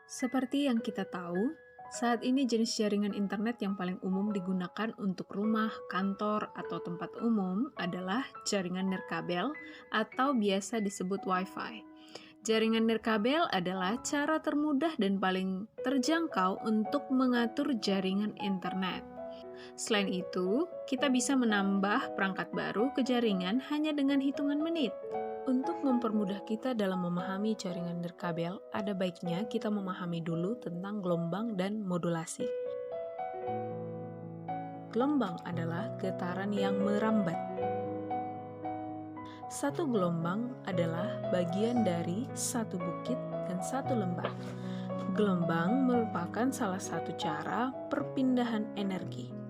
Seperti yang kita tahu, saat ini jenis jaringan internet yang paling umum digunakan untuk rumah, kantor, atau tempat umum adalah jaringan nirkabel atau biasa disebut Wi-Fi. Jaringan nirkabel adalah cara termudah dan paling terjangkau untuk mengatur jaringan internet. Selain itu, kita bisa menambah perangkat baru ke jaringan hanya dengan hitungan menit. Untuk mempermudah kita dalam memahami jaringan nirkabel, ada baiknya kita memahami dulu tentang gelombang dan modulasi. Gelombang adalah getaran yang merambat. Satu gelombang adalah bagian dari satu bukit dan satu lembah. Gelombang merupakan salah satu cara perpindahan energi.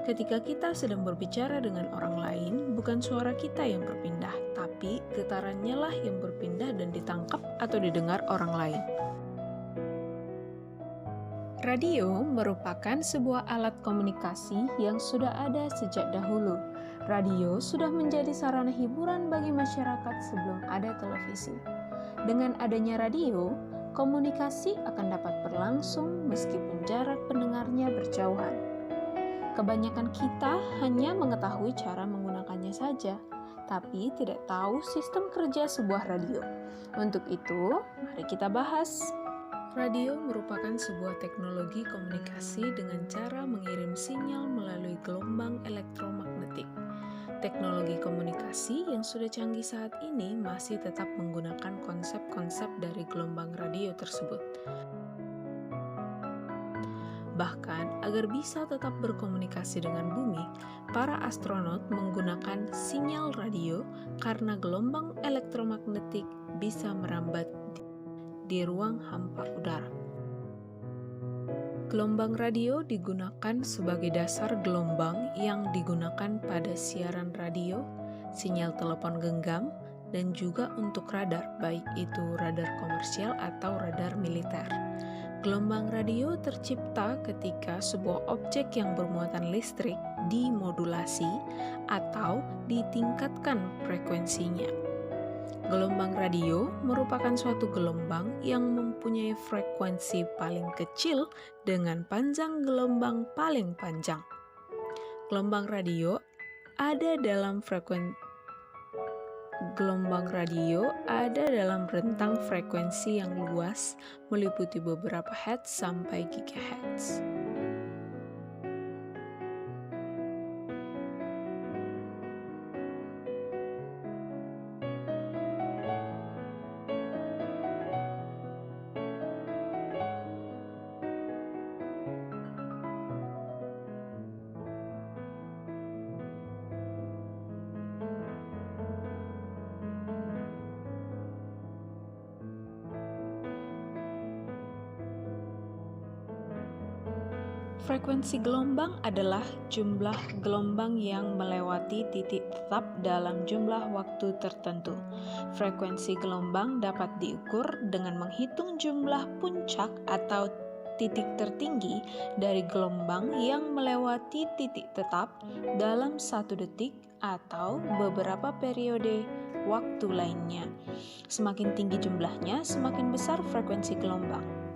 Ketika kita sedang berbicara dengan orang lain, bukan suara kita yang berpindah, tapi getarannya lah yang berpindah dan ditangkap atau didengar orang lain. Radio merupakan sebuah alat komunikasi yang sudah ada sejak dahulu. Radio sudah menjadi sarana hiburan bagi masyarakat sebelum ada televisi. Dengan adanya radio, komunikasi akan dapat berlangsung meskipun jarak pendengarnya berjauhan. Kebanyakan kita hanya mengetahui cara menggunakannya saja, tapi tidak tahu sistem kerja sebuah radio. Untuk itu, mari kita bahas. Radio merupakan sebuah teknologi komunikasi dengan cara mengirim sinyal melalui gelombang elektromagnetik. Teknologi komunikasi yang sudah canggih saat ini masih tetap menggunakan konsep-konsep dari gelombang radio tersebut. Bahkan, agar bisa tetap berkomunikasi dengan bumi, para astronot menggunakan sinyal radio karena gelombang elektromagnetik bisa merambat di ruang hampa udara. Gelombang radio digunakan sebagai dasar gelombang yang digunakan pada siaran radio, sinyal telepon genggam, dan juga untuk radar, baik itu radar komersial atau radar militer. Gelombang radio tercipta ketika sebuah objek yang bermuatan listrik dimodulasi atau ditingkatkan frekuensinya. Gelombang radio merupakan suatu gelombang yang mempunyai frekuensi paling kecil dengan panjang gelombang paling panjang. Gelombang radio ada dalam rentang frekuensi yang luas, meliputi beberapa hertz sampai gigahertz. Frekuensi gelombang adalah jumlah gelombang yang melewati titik tetap dalam jumlah waktu tertentu. Frekuensi gelombang dapat diukur dengan menghitung jumlah puncak atau titik tertinggi dari gelombang yang melewati titik tetap dalam 1 detik atau beberapa periode waktu lainnya. Semakin tinggi jumlahnya, semakin besar frekuensi gelombang.